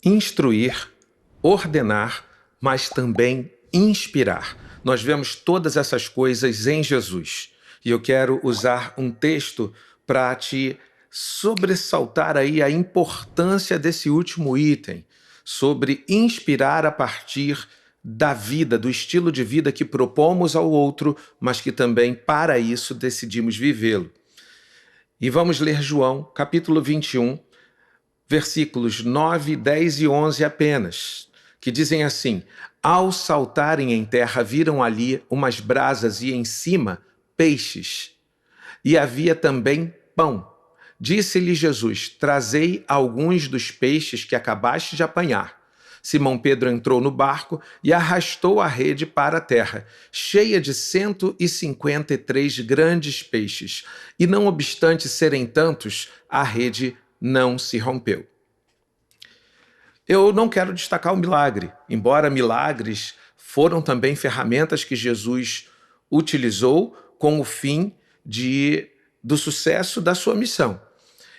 instruir, ordenar, mas também inspirar. Nós vemos todas essas coisas em Jesus. E eu quero usar um texto para te sobressaltar aí a importância desse último item, sobre inspirar a partir da vida, do estilo de vida que propomos ao outro, mas que também, para isso, decidimos vivê-lo. E vamos ler João, capítulo 21, versículos 9, 10 e 11 apenas, que dizem assim: ao saltarem em terra, viram ali umas brasas e em cima peixes, e havia também pão. Disse-lhe Jesus: trazei alguns dos peixes que acabaste de apanhar. Simão Pedro entrou no barco e arrastou a rede para a terra, cheia de 153 grandes peixes, e não obstante serem tantos, a rede não se rompeu. Eu não quero destacar o milagre, embora milagres foram também ferramentas que Jesus utilizou com o fim do sucesso da sua missão.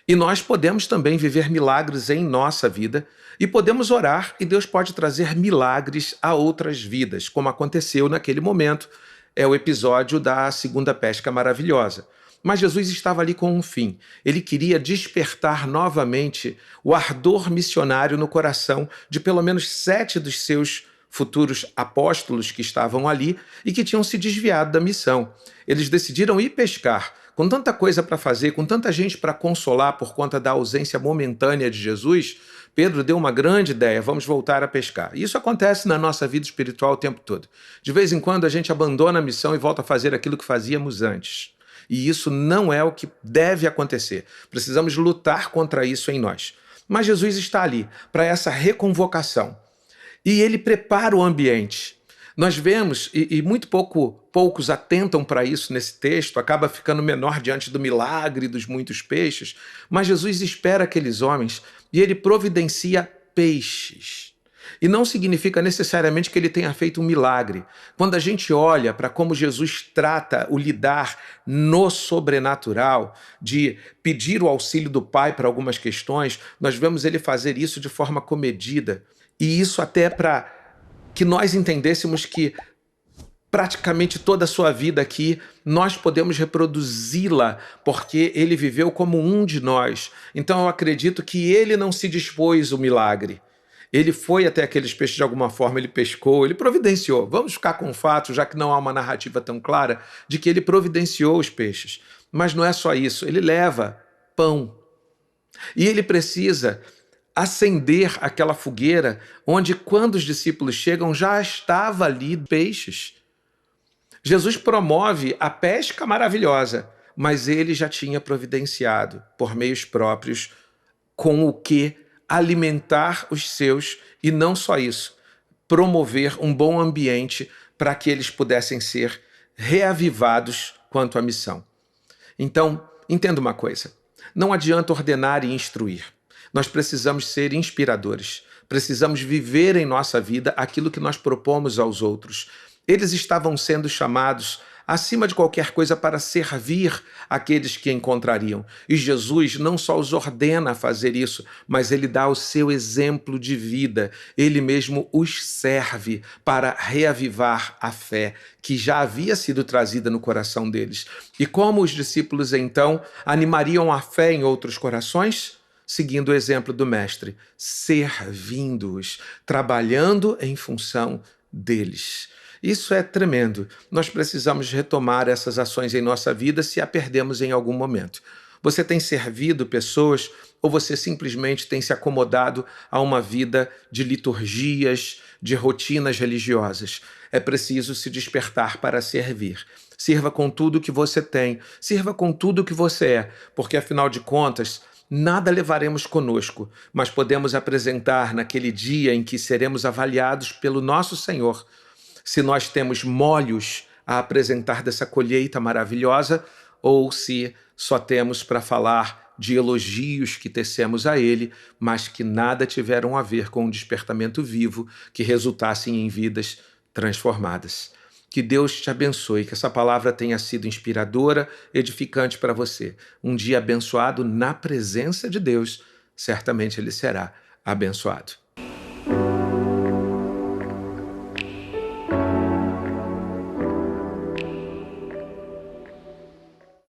E nós podemos também viver milagres em nossa vida e podemos orar e Deus pode trazer milagres a outras vidas, como aconteceu naquele momento. É o episódio da segunda pesca maravilhosa. Mas Jesus estava ali com um fim. Ele queria despertar novamente o ardor missionário no coração de pelo menos 7 dos seus futuros apóstolos que estavam ali e que tinham se desviado da missão. Eles decidiram ir pescar. Com tanta coisa para fazer, com tanta gente para consolar por conta da ausência momentânea de Jesus, Pedro deu uma grande ideia: vamos voltar a pescar. Isso acontece na nossa vida espiritual o tempo todo. De vez em quando a gente abandona a missão e volta a fazer aquilo que fazíamos antes. E isso não é o que deve acontecer. Precisamos lutar contra isso em nós. Mas Jesus está ali para essa reconvocação. E ele prepara o ambiente. Nós vemos, e muito poucos atentam para isso nesse texto, acaba ficando menor diante do milagre dos muitos peixes, mas Jesus espera aqueles homens e ele providencia peixes. E não significa necessariamente que ele tenha feito um milagre. Quando a gente olha para como Jesus trata o lidar no sobrenatural, de pedir o auxílio do Pai para algumas questões, nós vemos ele fazer isso de forma comedida. E isso até para que nós entendêssemos que praticamente toda a sua vida aqui, nós podemos reproduzi-la, porque ele viveu como um de nós. Então eu acredito que ele não se dispôs o milagre. Ele foi até aqueles peixes de alguma forma, ele pescou, ele providenciou. Vamos ficar com o fato, já que não há uma narrativa tão clara, de que ele providenciou os peixes. Mas não é só isso, ele leva pão. E ele precisa acender aquela fogueira onde, quando os discípulos chegam, já estava ali peixes. Jesus promove a pesca maravilhosa, mas ele já tinha providenciado, por meios próprios, com o que alimentar os seus, e não só isso, promover um bom ambiente para que eles pudessem ser reavivados quanto à missão. Então, entenda uma coisa, não adianta ordenar e instruir. Nós precisamos ser inspiradores, precisamos viver em nossa vida aquilo que nós propomos aos outros. Eles estavam sendo chamados, acima de qualquer coisa, para servir aqueles que encontrariam. E Jesus não só os ordena a fazer isso, mas ele dá o seu exemplo de vida. Ele mesmo os serve para reavivar a fé que já havia sido trazida no coração deles. E como os discípulos, então, animariam a fé em outros corações? Seguindo o exemplo do Mestre, servindo-os, trabalhando em função deles. Isso é tremendo. Nós precisamos retomar essas ações em nossa vida se a perdemos em algum momento. Você tem servido pessoas ou você simplesmente tem se acomodado a uma vida de liturgias, de rotinas religiosas? É preciso se despertar para servir. Sirva com tudo que você tem, sirva com tudo que você é, porque afinal de contas, nada levaremos conosco, mas podemos apresentar naquele dia em que seremos avaliados pelo nosso Senhor, se nós temos molhos a apresentar dessa colheita maravilhosa ou se só temos para falar de elogios que tecemos a Ele, mas que nada tiveram a ver com um despertamento vivo que resultassem em vidas transformadas. Que Deus te abençoe, que essa palavra tenha sido inspiradora, edificante para você. Um dia abençoado na presença de Deus, certamente ele será abençoado.